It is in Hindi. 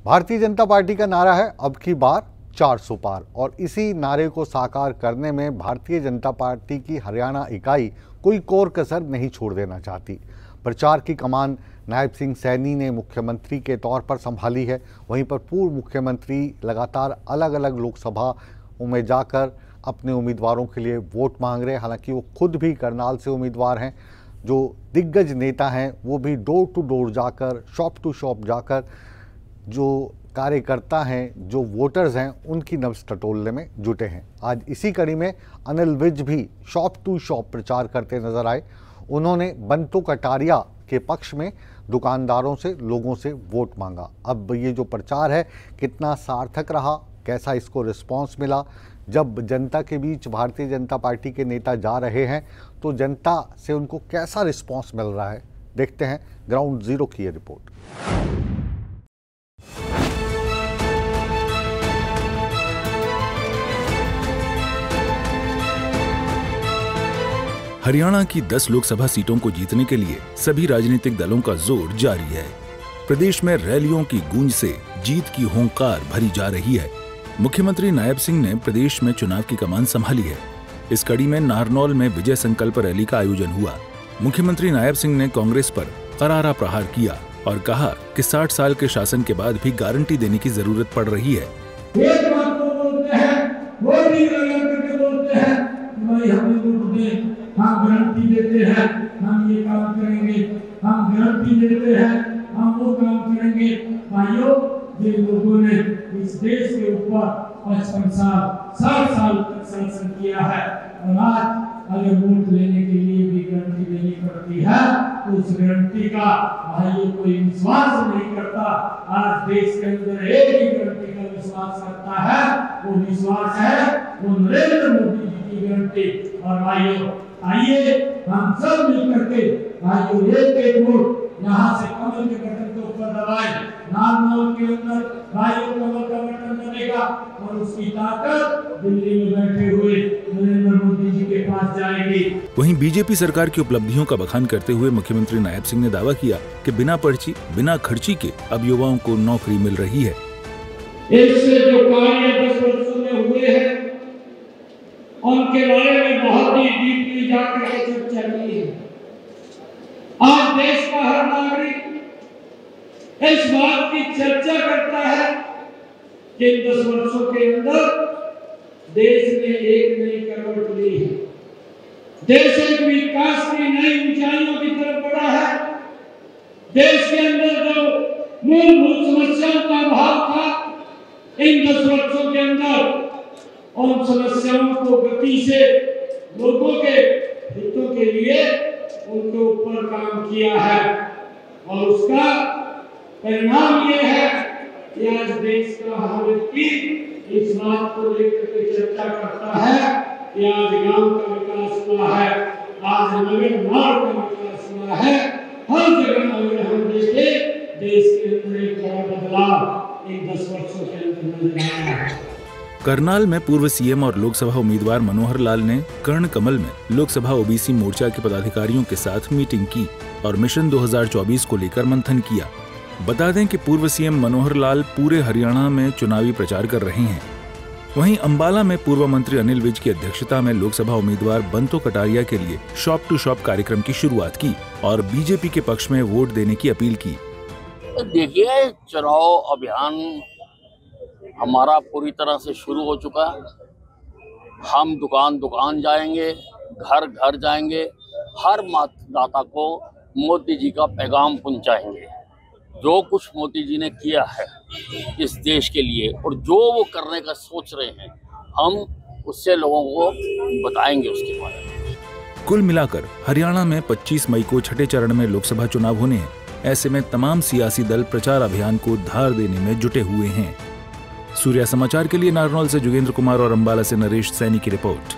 भारतीय जनता पार्टी का नारा है अब की बार 400 पार, और इसी नारे को साकार करने में भारतीय जनता पार्टी की हरियाणा इकाई कोई कोर कसर नहीं छोड़ देना चाहती। प्रचार की कमान नायब सिंह सैनी ने मुख्यमंत्री के तौर पर संभाली है। वहीं पर पूर्व मुख्यमंत्री लगातार अलग अलग लोकसभाओं में जाकर अपने उम्मीदवारों के लिए वोट मांग रहे हैं। हालांकि वो खुद भी करनाल से उम्मीदवार हैं। जो दिग्गज नेता हैं वो भी डोर टू डोर जाकर, शॉप टू शॉप जाकर जो कार्यकर्ता हैं, जो वोटर्स हैं, उनकी नब्ज टटोलने में जुटे हैं। आज इसी कड़ी में अनिल विज भी शॉप टू शॉप प्रचार करते नजर आए। उन्होंने बंटू कटारिया के पक्ष में दुकानदारों से, लोगों से वोट मांगा। अब ये जो प्रचार है कितना सार्थक रहा, कैसा इसको रिस्पांस मिला, जब जनता के बीच भारतीय जनता पार्टी के नेता जा रहे हैं तो जनता से उनको कैसा रिस्पांस मिल रहा है, देखते हैं ग्राउंड जीरो की ये रिपोर्ट। हरियाणा की 10 लोकसभा सीटों को जीतने के लिए सभी राजनीतिक दलों का जोर जारी है। प्रदेश में रैलियों की गूंज से जीत की हुंकार भरी जा रही है। मुख्यमंत्री नायब सिंह ने प्रदेश में चुनाव की कमान संभाली है। इस कड़ी में नारनौल में विजय संकल्प रैली का आयोजन हुआ। मुख्यमंत्री नायब सिंह ने कांग्रेस पर करारा प्रहार किया और कहा कि 60 साल के शासन के बाद भी गारंटी देने की जरूरत पड़ रही है। एक बात को बोलते हैं, वो भी करके बोलते हैं, भाई हमें वोट दे, हम गारंटी देते हैं, हम ये काम करेंगे, हम गारंटी देते हैं, हम वो काम करेंगे। भाइयों, जिन लोगों ने इस देश के ऊपर 55 साल, 60 साल तक शासन किया है और आज अगर वोट लेने के लिए भी गारंटी देनी पड़ती है तो उस गारंटी का भाइयों कोई विश्वास नहीं करता। आज देश के अंदर एक ही गारंटी का विश्वास करता है, वो विश्वास है वो नरेंद्र मोदी जी की गारंटी। और भाइयों, आइए हम सब मिलकर के भाइयों एक वोट यहाँ से कमल के बटन के ऊपर दबाएं। नारनौल के अंदर भाइयों कमल का बटन दबेगा और उसकी ताकत दिल्ली में बैठे हुए नरेंद्र मोदी जी के पास जाएगी। वहीं बीजेपी सरकार की उपलब्धियों का बखान करते हुए मुख्यमंत्री नायब सिंह ने दावा किया कि बिना पर्ची, बिना खर्ची के अब युवाओं को नौकरी मिल रही है। इससे जो कार्य 10 वर्षों में हुए हैं उनके बारे में बहुत ही डीपली जाकर के चर्चा की है। आज देश का हर नागरिक इस बात की चर्चा करता है कि 10 वर्षों के अंदर देश ने एक नई करवट ली है। देश एक विकास की नई ऊंचाइयों की तरफ बढ़ा है। देश के अंदर जो मूलभूत समस्याओं का अभाव था, इन 10 वर्षों के अंदर उन समस्याओं को गति से लोगों के हितों के लिए उनके ऊपर काम किया है और उसका परिणाम ये है कि आज देश का हर व्यक्ति इस बात को लेकर के चर्चा करता है कि आज गांव का विकास हुआ है, आज नगर नार का विकास हुआ है। हर जगह अगर हम देखें देश के अंदर एक बड़ा बदलाव इन 10 वर्षों के अंदर नजर आया है। करनाल में पूर्व सीएम और लोकसभा उम्मीदवार मनोहर लाल ने कर्ण कमल में लोकसभा ओबीसी मोर्चा के पदाधिकारियों के साथ मीटिंग की और मिशन 2024 को लेकर मंथन किया। बता दें कि पूर्व सीएम मनोहर लाल पूरे हरियाणा में चुनावी प्रचार कर रहे हैं। वहीं अंबाला में पूर्व मंत्री अनिल विज की अध्यक्षता में लोकसभा उम्मीदवार बंटू कटारिया के लिए शॉप टू शॉप कार्यक्रम की शुरुआत की और बीजेपी के पक्ष में वोट देने की अपील की। देखिए, चुनाव अभियान हमारा पूरी तरह से शुरू हो चुका है। हम दुकान दुकान जाएंगे, घर घर जाएंगे, हर मतदाता को मोदी जी का पैगाम पहुंचाएंगे। जो कुछ मोदी जी ने किया है इस देश के लिए और जो वो करने का सोच रहे हैं, हम उससे लोगों को बताएंगे उसके बारे में। कुल मिलाकर हरियाणा में 25 मई को छठे चरण में लोकसभा चुनाव होने हैं। ऐसे में तमाम सियासी दल प्रचार अभियान को धार देने में जुटे हुए हैं। सूर्या समाचार के लिए नारनौल से जोगेंद्र कुमार और अंबाला से नरेश सैनी की रिपोर्ट।